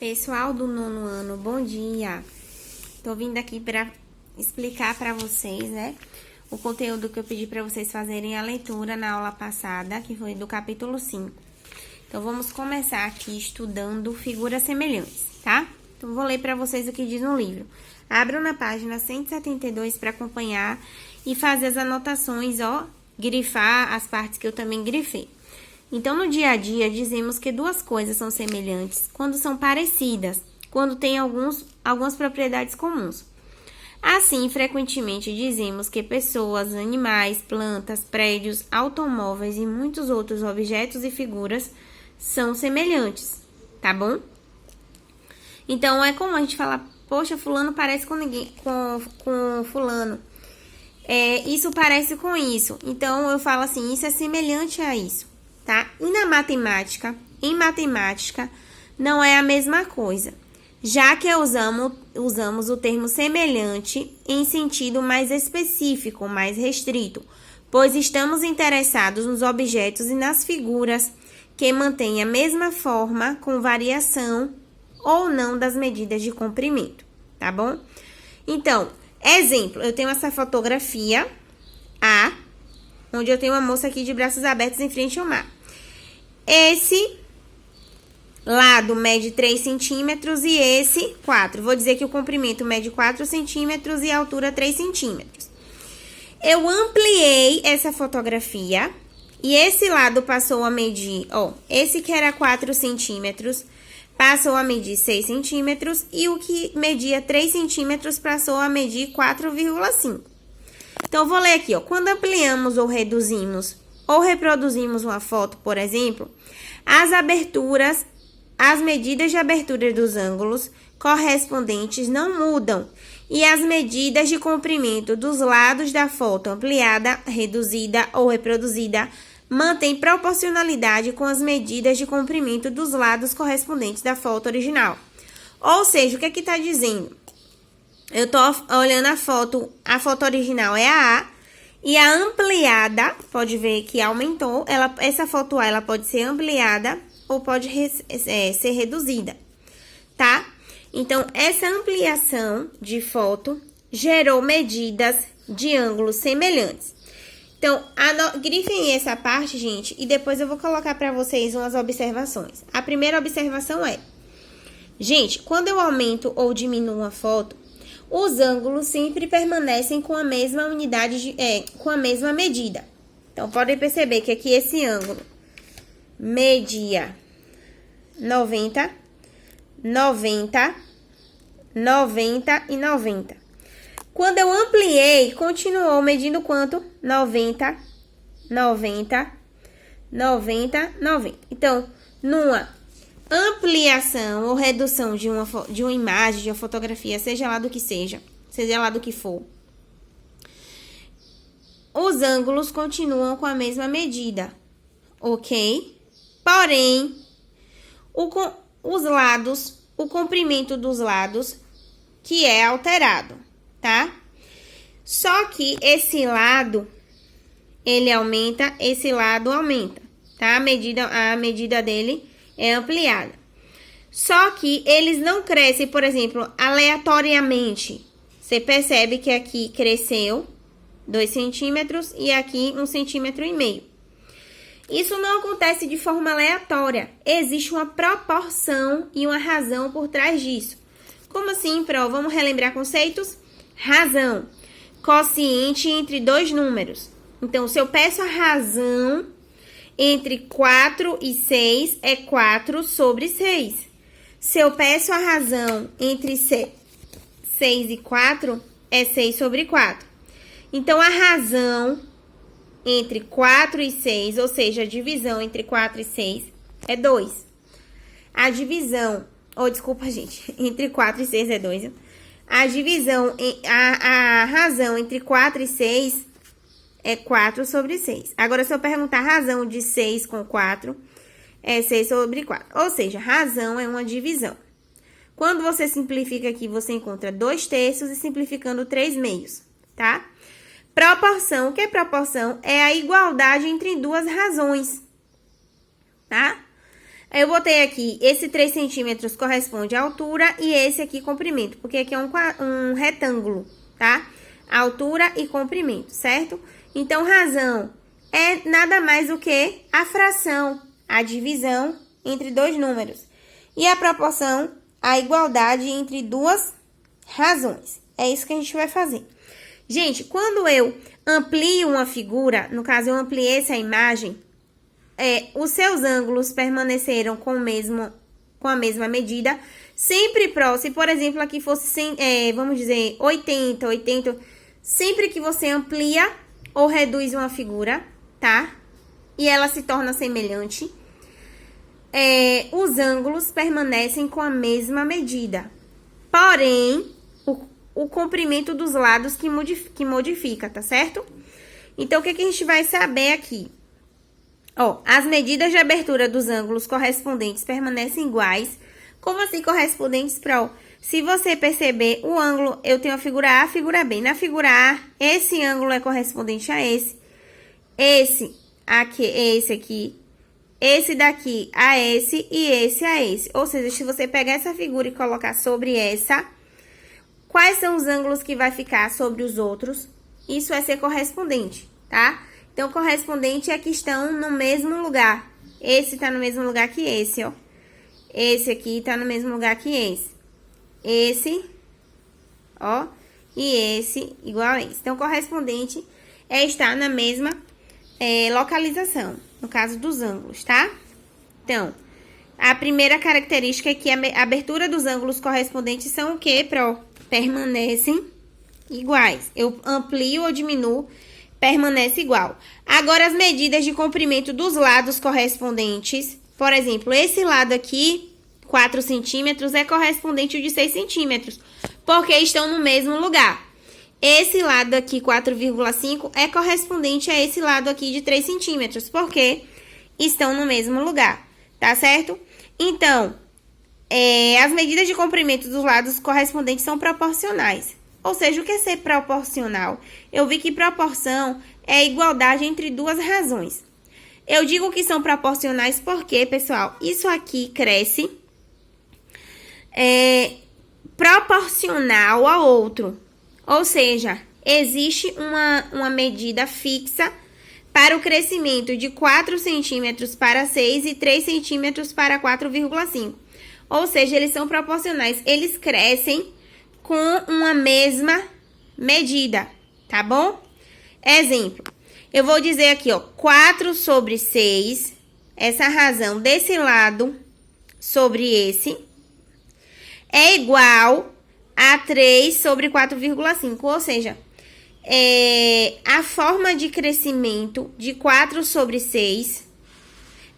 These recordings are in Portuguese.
Pessoal do nono ano, bom dia! Tô vindo aqui para explicar para vocês, né, o conteúdo que eu pedi para vocês fazerem a leitura na aula passada, que foi do capítulo 5. Então, vamos começar aqui estudando figuras semelhantes, tá? Então, vou ler para vocês o que diz no livro. Abram na página 172 para acompanhar e fazer as anotações, ó, grifar as partes que eu também grifei. Então, no dia a dia, dizemos que duas coisas são semelhantes quando são parecidas, quando têm algumas propriedades comuns. Assim, frequentemente dizemos que pessoas, animais, plantas, prédios, automóveis e muitos outros objetos e figuras são semelhantes, tá bom? Então, é comum a gente falar, poxa, fulano parece com fulano. Isso parece com isso. Então, eu falo assim, isso é semelhante a isso. Tá? E na matemática, em matemática, não é a mesma coisa, já que usamos o termo semelhante em sentido mais específico, mais restrito, pois estamos interessados nos objetos e nas figuras que mantêm a mesma forma com variação ou não das medidas de comprimento, tá bom? Então, exemplo, eu tenho essa fotografia A, onde eu tenho uma moça aqui de braços abertos em frente ao mar. Esse lado mede 3 centímetros e esse 4. Vou dizer que o comprimento mede 4 centímetros e a altura 3 centímetros. Eu ampliei essa fotografia e esse lado passou a medir, esse que era 4 centímetros passou a medir 6 centímetros e o que media 3 centímetros passou a medir 4,5. Então, vou ler aqui, quando ampliamos ou reduzimos ou reproduzimos uma foto, por exemplo, as medidas de abertura dos ângulos correspondentes não mudam e as medidas de comprimento dos lados da foto ampliada, reduzida ou reproduzida mantêm proporcionalidade com as medidas de comprimento dos lados correspondentes da foto original. Ou seja, o que está dizendo? Eu tô olhando a foto original é a A, e a ampliada, pode ver que aumentou, essa foto A, ela pode ser ampliada ou pode ser reduzida, tá? Então, essa ampliação de foto gerou medidas de ângulos semelhantes. Então, grifem essa parte, gente, e depois eu vou colocar para vocês umas observações. A primeira observação é, gente, quando eu aumento ou diminuo uma foto, os ângulos sempre permanecem com a mesma unidade, com a mesma medida. Então, podem perceber que aqui esse ângulo media 90, 90, 90 e 90. Quando eu ampliei, continuou medindo quanto? 90, 90, 90, 90. Então, numa ampliação ou redução de uma imagem, de uma fotografia, seja lá do que seja lá do que for, os ângulos continuam com a mesma medida, ok? Porém, os lados, o comprimento dos lados que é alterado, tá? Só que esse lado, ele aumenta, esse lado aumenta, tá? A medida dele é ampliada. Só que eles não crescem, por exemplo, aleatoriamente. Você percebe que aqui cresceu 2 centímetros e aqui 1,5 centímetros. Isso não acontece de forma aleatória. Existe uma proporção e uma razão por trás disso. Como assim, Pro? Vamos relembrar conceitos? Razão. Quociente entre dois números. Então, se eu peço a razão entre 4 e 6, é 4 sobre 6. Se eu peço a razão entre 6 e 4, é 6 sobre 4. Então, a razão entre 4 e 6, ou seja, a divisão entre 4 e 6, é 2. A divisão, desculpa, gente, entre 4 e 6 é 2. A divisão, a razão entre 4 e 6 é 4 sobre 6. Agora, se eu perguntar a razão de 6 com 4, é 6 sobre 4. Ou seja, razão é uma divisão. Quando você simplifica aqui, você encontra 2/3 e simplificando 3/2, tá? Proporção, o que é proporção? É a igualdade entre duas razões, tá? Eu botei aqui, esse 3 centímetros corresponde à altura e esse aqui comprimento, porque aqui é um retângulo, tá? Altura e comprimento, certo? Então, razão é nada mais do que a fração, a divisão entre dois números. E a proporção, a igualdade entre duas razões. É isso que a gente vai fazer. Gente, quando eu amplio uma figura, no caso eu ampliei essa imagem, os seus ângulos permaneceram com a mesma medida, sempre próximo. Se, por exemplo, aqui fosse, vamos dizer, 80, sempre que você amplia ou reduz uma figura, tá? E ela se torna semelhante, os ângulos permanecem com a mesma medida. Porém, o comprimento dos lados que modifica, tá certo? Então, o que a gente vai saber aqui? Ó, as medidas de abertura dos ângulos correspondentes permanecem iguais. Como assim correspondentes, Pro? Se você perceber, o ângulo, eu tenho a figura A, a figura B. Na figura A, esse ângulo é correspondente a esse. Esse aqui. Esse daqui a esse e esse a esse. Ou seja, se você pegar essa figura e colocar sobre essa, quais são os ângulos que vai ficar sobre os outros? Isso vai ser correspondente, tá? Então, correspondente é que estão no mesmo lugar. Esse tá no mesmo lugar que esse, ó. Esse aqui tá no mesmo lugar que esse. Esse, ó, e esse igual a esse. Então, correspondente é estar na mesma localização, no caso dos ângulos, tá? Então, a primeira característica é que a abertura dos ângulos correspondentes são o quê, Pro? Permanecem iguais. Eu amplio ou diminuo, permanece igual. Agora, as medidas de comprimento dos lados correspondentes, por exemplo, esse lado aqui, 4 centímetros, é correspondente ao de 6 centímetros, porque estão no mesmo lugar. Esse lado aqui, 4,5, é correspondente a esse lado aqui de 3 centímetros, porque estão no mesmo lugar, tá certo? Então, as medidas de comprimento dos lados correspondentes são proporcionais. Ou seja, o que é ser proporcional? Eu vi que proporção é a igualdade entre duas razões. Eu digo que são proporcionais porque, pessoal, isso aqui cresce proporcional ao outro. Ou seja, existe uma medida fixa para o crescimento de 4 centímetros para 6 e 3 centímetros para 4,5. Ou seja, eles são proporcionais. Eles crescem com uma mesma medida, tá bom? Exemplo, eu vou dizer aqui, ó, 4 sobre 6, essa razão desse lado sobre esse, é igual a 3 sobre 4,5, ou seja, a forma de crescimento de 4 sobre 6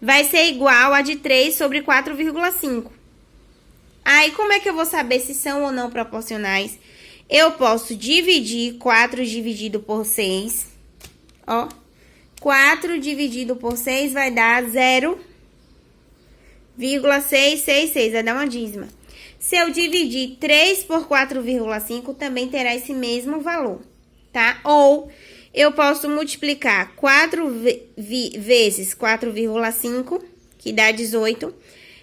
vai ser igual a de 3 sobre 4,5. Aí, como é que eu vou saber se são ou não proporcionais? Eu posso dividir 4 dividido por 6. Ó, 4 dividido por 6 vai dar 0,666, vai dar uma dízima. Se eu dividir 3 por 4,5, também terá esse mesmo valor, tá? Ou eu posso multiplicar 4 vezes 4,5, que dá 18,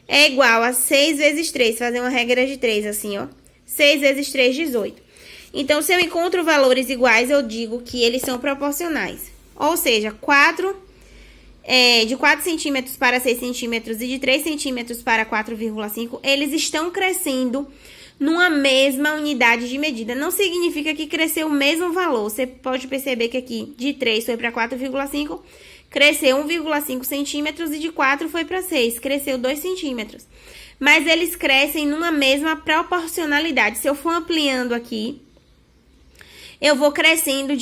é igual a 6 vezes 3, fazer uma regra de 3 assim, ó. 6 vezes 3, 18. Então, se eu encontro valores iguais, eu digo que eles são proporcionais. Ou seja, de 4 centímetros para 6 centímetros e de 3 centímetros para 4,5, eles estão crescendo numa mesma unidade de medida. Não significa que cresceu o mesmo valor. Você pode perceber que aqui de 3 foi para 4,5, cresceu 1,5 centímetros e de 4 foi para 6, cresceu 2 centímetros. Mas eles crescem numa mesma proporcionalidade. Se eu for ampliando aqui, eu vou crescendo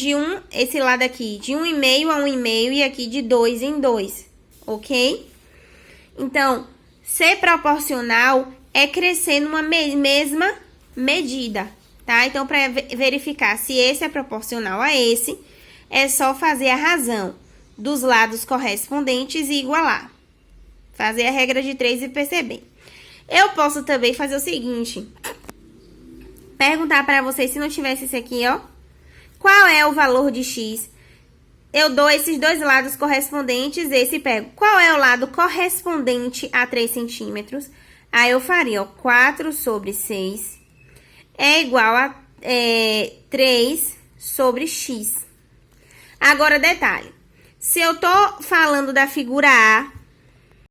esse lado aqui, de 1,5 a 1,5 e aqui de 2 em 2, ok? Então, ser proporcional é crescer numa mesma medida, tá? Então, para verificar se esse é proporcional a esse, é só fazer a razão dos lados correspondentes e igualar. Fazer a regra de 3 e perceber. Eu posso também fazer o seguinte. Perguntar para vocês, se não tivesse esse aqui, ó. Qual é o valor de x eu dou esses dois lados correspondentes, esse pego. Qual é o lado correspondente a 3 centímetros? Aí, eu faria, ó, 4 sobre 6 é igual a 3 sobre x. Agora, detalhe. Se eu tô falando da figura A,